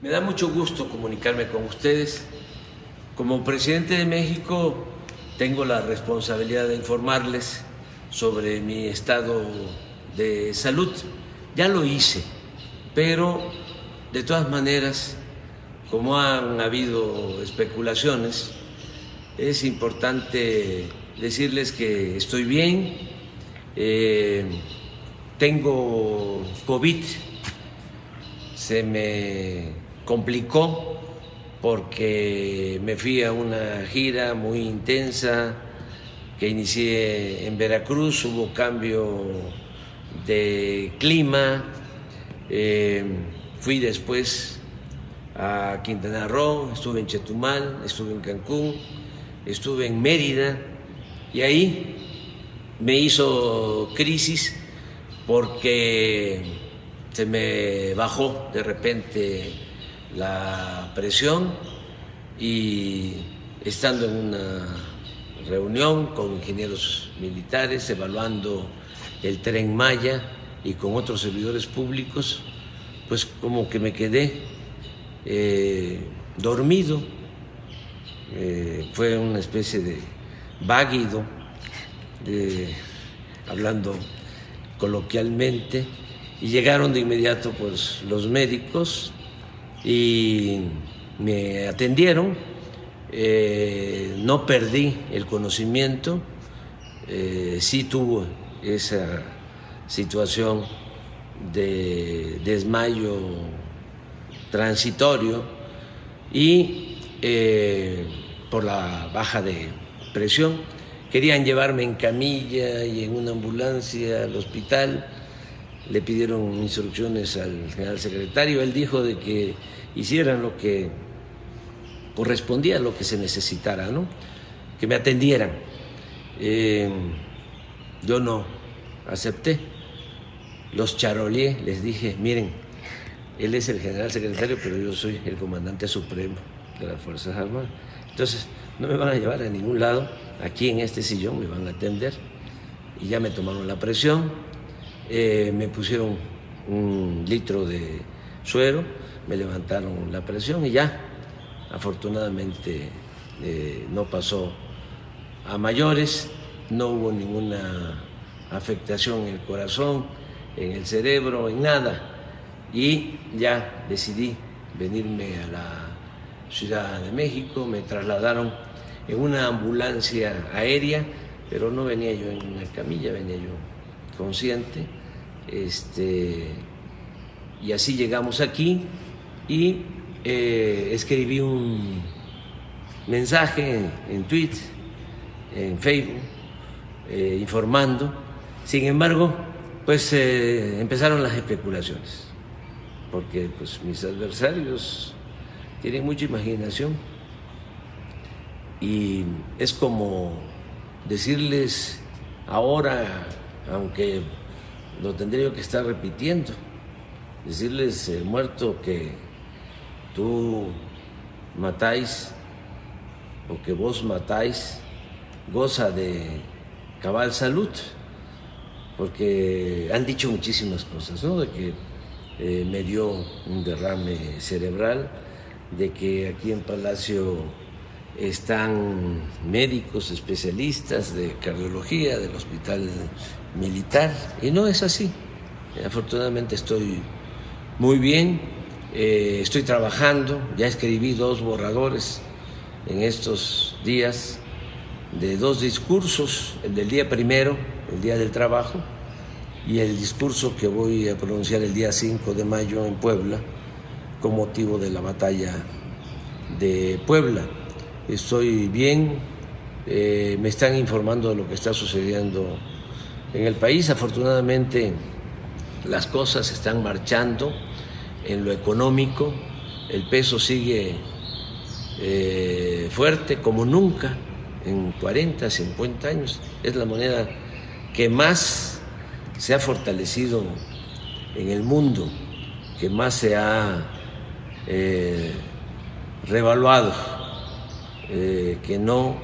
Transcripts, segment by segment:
Me da mucho gusto comunicarme con ustedes. Como presidente de México, tengo la responsabilidad de informarles sobre mi estado de salud. Ya lo hice, pero de todas maneras, como han habido especulaciones, es importante decirles que estoy bien. Tengo COVID, se me complicó porque me fui a una gira muy intensa que inicié en Veracruz, hubo cambio de clima, fui después a Quintana Roo, estuve en Chetumal, estuve en Cancún, estuve en Mérida y ahí me hizo crisis porque se me bajó de repente la presión y estando en una reunión con ingenieros militares evaluando el Tren Maya y con otros servidores públicos, pues como que me quedé dormido, fue una especie de váguido, hablando coloquialmente, y llegaron de inmediato pues los médicos y me atendieron. No perdí el conocimiento, sí tuve esa situación de desmayo transitorio y por la baja de presión. Querían llevarme en camilla y en una ambulancia al hospital. Le pidieron instrucciones al general secretario. Él dijo de que hicieran lo que correspondía, lo que se necesitara, ¿no? Que me atendieran. Yo no acepté. Los charoleé, les dije, miren, él es el general secretario, pero yo soy el comandante supremo de las Fuerzas Armadas. Entonces, no me van a llevar a ningún lado. Aquí en este sillón me van a atender. Y ya me tomaron la presión, me pusieron 1 litro de suero, me levantaron la presión y ya, afortunadamente no pasó a mayores, no hubo ninguna afectación en el corazón, en el cerebro, en nada. Y ya decidí venirme a la Ciudad de México, me trasladaron en una ambulancia aérea, pero no venía yo en una camilla, venía yo consciente. Y así llegamos aquí y escribí un mensaje en Twitter, en Facebook, informando. Sin embargo, pues empezaron las especulaciones, porque pues mis adversarios tienen mucha imaginación y es como decirles ahora, aunque lo tendría que estar repitiendo, decirles el muerto que tú matáis o que vos matáis goza de cabal salud, porque han dicho muchísimas cosas, ¿no? De que me dio un derrame cerebral, de que aquí en Palacio están médicos especialistas de cardiología del Hospital Militar, y no es así. Afortunadamente estoy muy bien, estoy trabajando, ya escribí 2 borradores en estos días de 2 discursos, el del día primero, el Día del Trabajo, y el discurso que voy a pronunciar el día 5 de mayo en Puebla, con motivo de la batalla de Puebla. Estoy bien, me están informando de lo que está sucediendo en el país. Afortunadamente las cosas están marchando en lo económico, el peso sigue fuerte como nunca en 40, 50 años. Es la moneda que más se ha fortalecido en el mundo, que más se ha revaluado, que no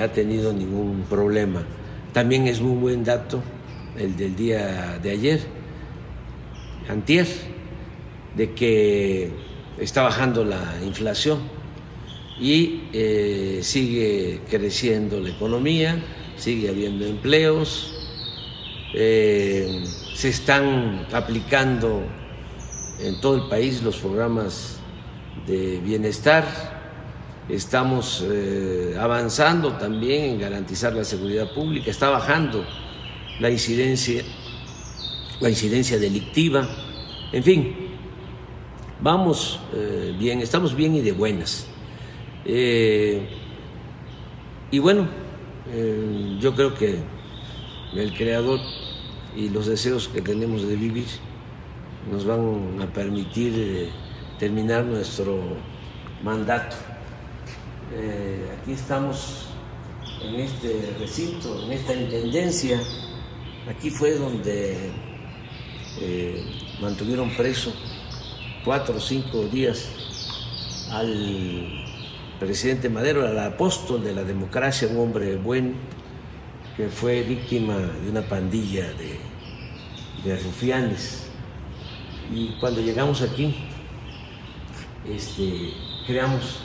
ha tenido ningún problema. También es muy buen dato el del día de ayer, antier, de que está bajando la inflación y sigue creciendo la economía, sigue habiendo empleos, se están aplicando en todo el país los programas de bienestar, estamos avanzando también en garantizar la seguridad pública, está bajando la incidencia delictiva, en fin, vamos bien, estamos bien y de buenas. Y bueno, yo creo que el Creador y los deseos que tenemos de vivir nos van a permitir terminar nuestro mandato. Aquí estamos en este recinto, en esta intendencia. Aquí fue donde mantuvieron preso 4 o 5 días al presidente Madero, al apóstol de la democracia, un hombre bueno que fue víctima de una pandilla de rufianes. Y cuando llegamos aquí, creamos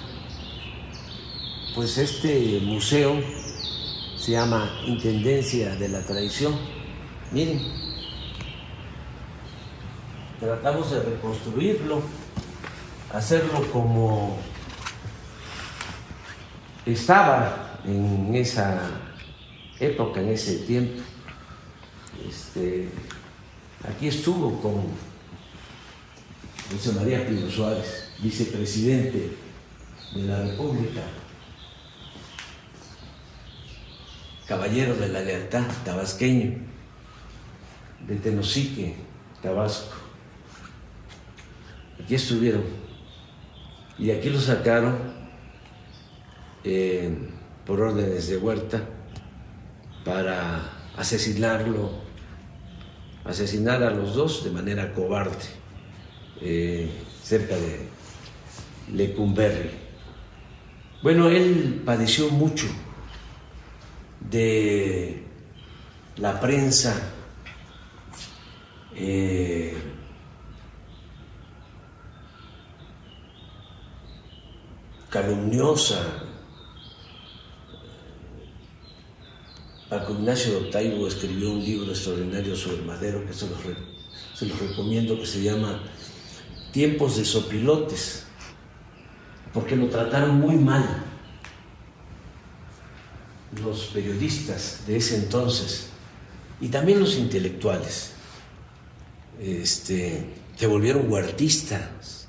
pues este museo, se llama Intendencia de la Traición. Miren, tratamos de reconstruirlo, hacerlo como estaba en esa época, en ese tiempo. Aquí estuvo con José María Pío Suárez, vicepresidente de la República, caballero de la lealtad, tabasqueño, de Tenosique, Tabasco. Aquí estuvieron y aquí lo sacaron por órdenes de Huerta para asesinar a los dos de manera cobarde, cerca de Lecumberri. Bueno, él padeció mucho de la prensa calumniosa. Paco Ignacio Taibo escribió un libro extraordinario sobre Madero que se los recomiendo, que se llama Tiempos de Sopilotes, porque lo trataron muy mal los periodistas de ese entonces y también los intelectuales. Se volvieron huertistas,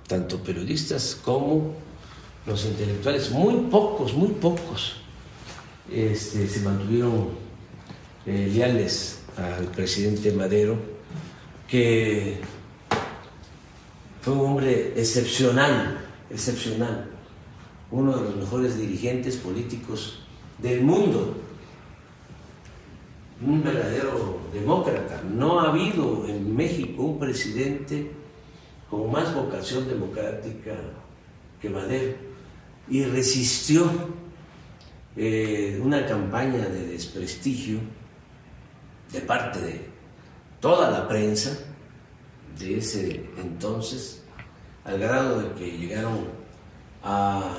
tanto periodistas como los intelectuales. Muy pocos se mantuvieron leales al presidente Madero, que fue un hombre excepcional, uno de los mejores dirigentes políticos del mundo, un verdadero demócrata. No ha habido en México un presidente con más vocación democrática que Madero, y resistió una campaña de desprestigio de parte de toda la prensa de ese entonces, al grado de que llegaron a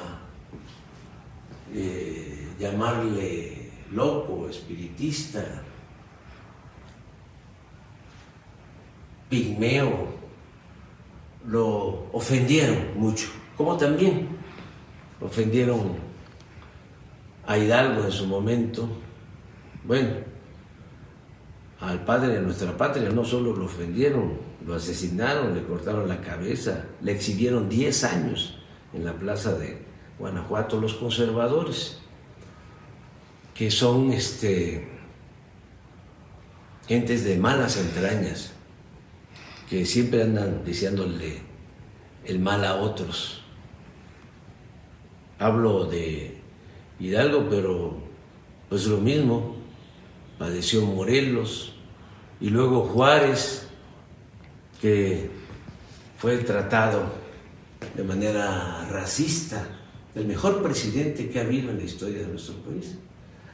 llamarle loco, espiritista, pigmeo. Lo ofendieron mucho, como también ofendieron a Hidalgo en su momento. Bueno, al padre de nuestra patria no solo lo ofendieron, lo asesinaron, le cortaron la cabeza, le exhibieron 10 años en la plaza de Guanajuato los conservadores, que son gentes de malas entrañas, que siempre andan deseándole el mal a otros. Hablo de Hidalgo, pero pues lo mismo padeció Morelos, y luego Juárez, que fue tratado de manera racista, el mejor presidente que ha habido en la historia de nuestro país.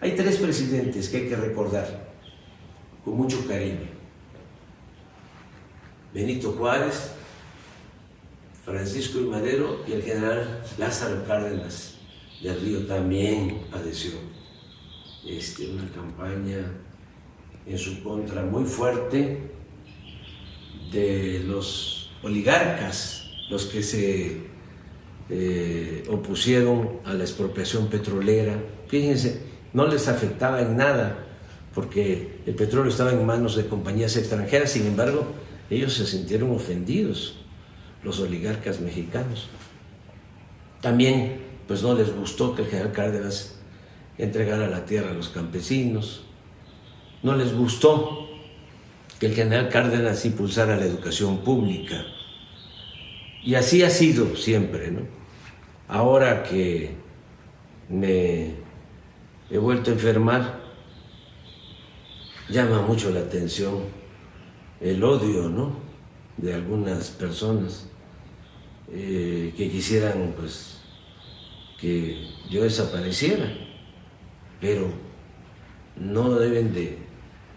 Hay 3 presidentes que hay que recordar con mucho cariño: Benito Juárez, Francisco I. Madero y el general Lázaro Cárdenas del Río también padeció una campaña en su contra muy fuerte de los oligarcas, los que se opusieron a la expropiación petrolera. Fíjense, no les afectaba en nada porque el petróleo estaba en manos de compañías extranjeras, sin embargo, ellos se sintieron ofendidos, los oligarcas mexicanos. También, pues no les gustó que el general Cárdenas entregara la tierra a los campesinos, no les gustó que el general Cárdenas impulsara la educación pública. Y así ha sido siempre, ¿no? Ahora que me he vuelto a enfermar, llama mucho la atención el odio, ¿no?, de algunas personas que quisieran, pues, que yo desapareciera, pero no deben de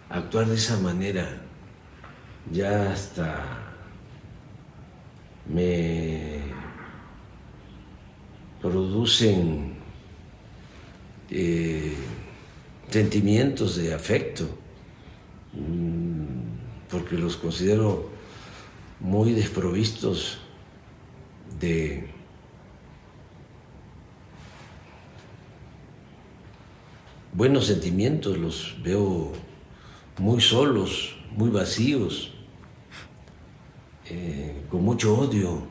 actuar de esa manera. Ya hasta me producen sentimientos de afecto, porque los considero muy desprovistos de buenos sentimientos, los veo muy solos, muy vacíos, con mucho odio.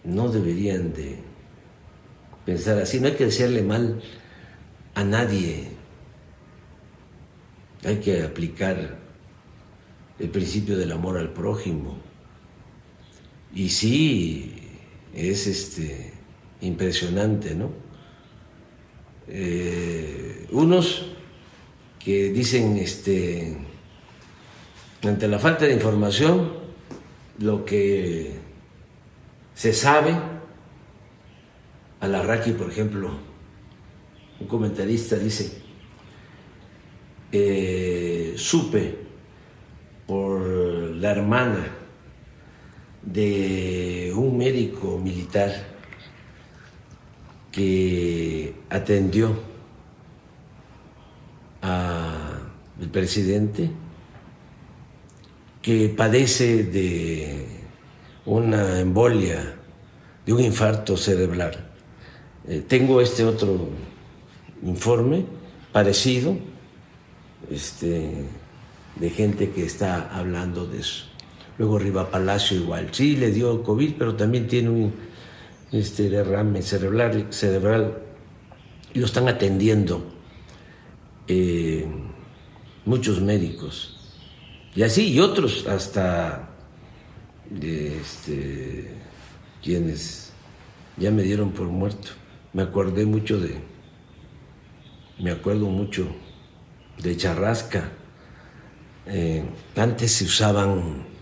No deberían de pensar así, no hay que desearle mal a nadie, hay que aplicar el principio del amor al prójimo. Y sí, es impresionante, ¿no? Unos que dicen, ante la falta de información, lo que se sabe, Alarraqui, por ejemplo, un comentarista dice, supe por la hermana de un médico militar que atendió al presidente, que padece de una embolia, de un infarto cerebral. Tengo otro informe parecido, de gente que está hablando de eso. Luego Riva Palacio igual, sí le dio COVID, pero también tiene un derrame cerebral y lo están atendiendo muchos médicos. Y así, y otros hasta quienes ya me dieron por muerto. Me acuerdo mucho de Charrasca. Antes se usaban,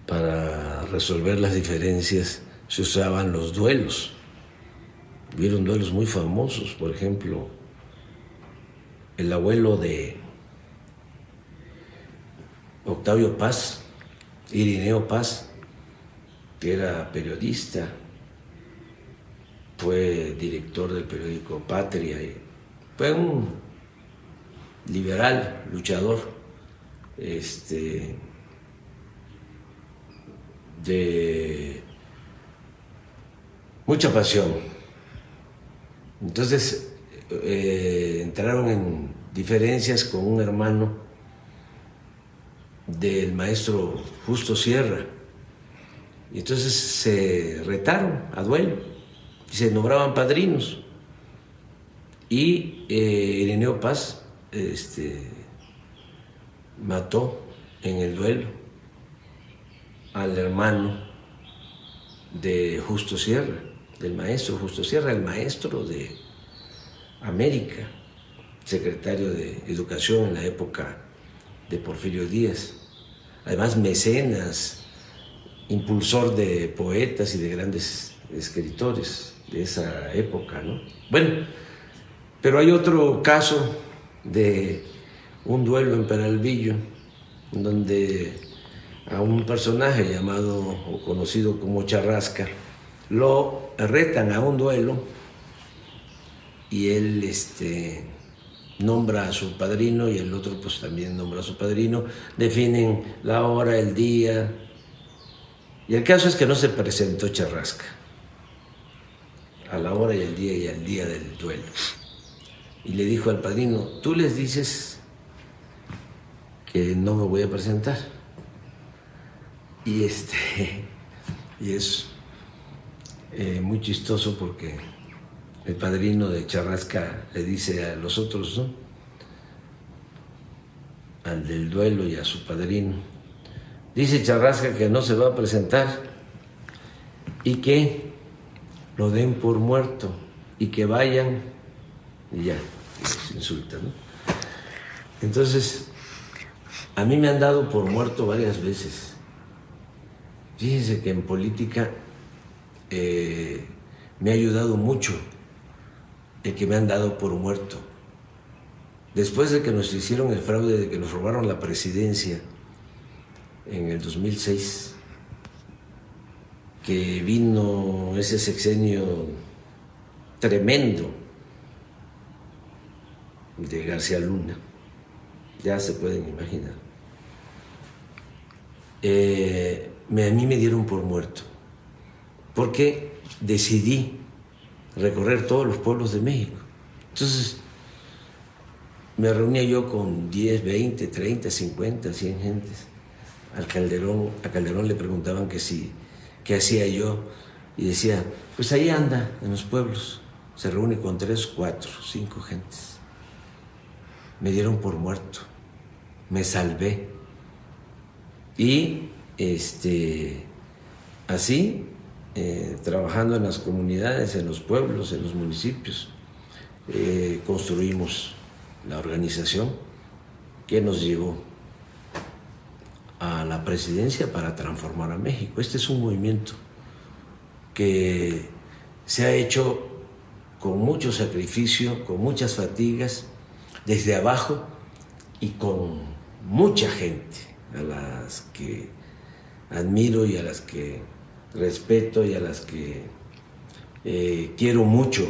para resolver las diferencias, se usaban los duelos. Hubieron duelos muy famosos, por ejemplo, el abuelo de Octavio Paz, Irineo Paz, que era periodista, fue director del periódico Patria, y fue un liberal, luchador, de mucha pasión. Entonces entraron en diferencias con un hermano del maestro Justo Sierra, y entonces se retaron a duelo y se nombraban padrinos, y Irineo Paz mató en el duelo al hermano de Justo Sierra, del maestro Justo Sierra, el maestro de América, secretario de Educación en la época de Porfirio Díaz, además mecenas, impulsor de poetas y de grandes escritores de esa época, ¿no? Bueno, pero hay otro caso de un duelo en Peralvillo, donde a un personaje llamado o conocido como Charrasca, lo retan a un duelo y él nombra a su padrino y el otro pues también nombra a su padrino, definen la hora, el día, y el caso es que no se presentó Charrasca a la hora y al día del duelo. Y le dijo al padrino, tú les dices que no me voy a presentar. Y es muy chistoso porque el padrino de Charrasca le dice a los otros, ¿no?, al del duelo y a su padrino, dice Charrasca que no se va a presentar y que lo den por muerto y que vayan y ya, se insultan, ¿no? Entonces, a mí me han dado por muerto varias veces. Fíjense que en política me ha ayudado mucho el que me han dado por muerto. Después de que nos hicieron el fraude, de que nos robaron la presidencia en el 2006, que vino ese sexenio tremendo de García Luna, ya se pueden imaginar. A mí me dieron por muerto, porque decidí recorrer todos los pueblos de México. Entonces, me reunía yo con 10, 20, 30, 50, 100 gentes. A Calderón le preguntaban que si, qué hacía yo, y decía, pues ahí anda, en los pueblos, se reúne con 3, 4, 5 gentes. Me dieron por muerto, me salvé. Y así, trabajando en las comunidades, en los pueblos, en los municipios, construimos la organización que nos llevó a la presidencia para transformar a México. Este es un movimiento que se ha hecho con mucho sacrificio, con muchas fatigas, desde abajo y con mucha gente a las que admiro y a las que respeto y a las que quiero mucho.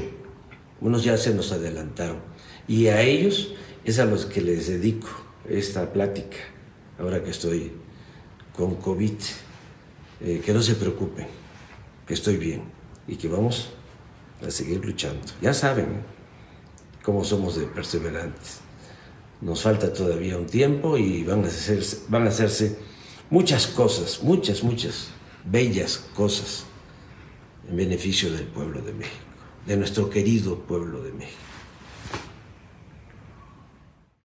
Unos ya se nos adelantaron y a ellos es a los que les dedico esta plática ahora que estoy con COVID. Que no se preocupen, que estoy bien y que vamos a seguir luchando. Ya saben cómo somos de perseverantes. Nos falta todavía un tiempo y van a hacerse muchas cosas, muchas bellas cosas en beneficio del pueblo de México, de nuestro querido pueblo de México.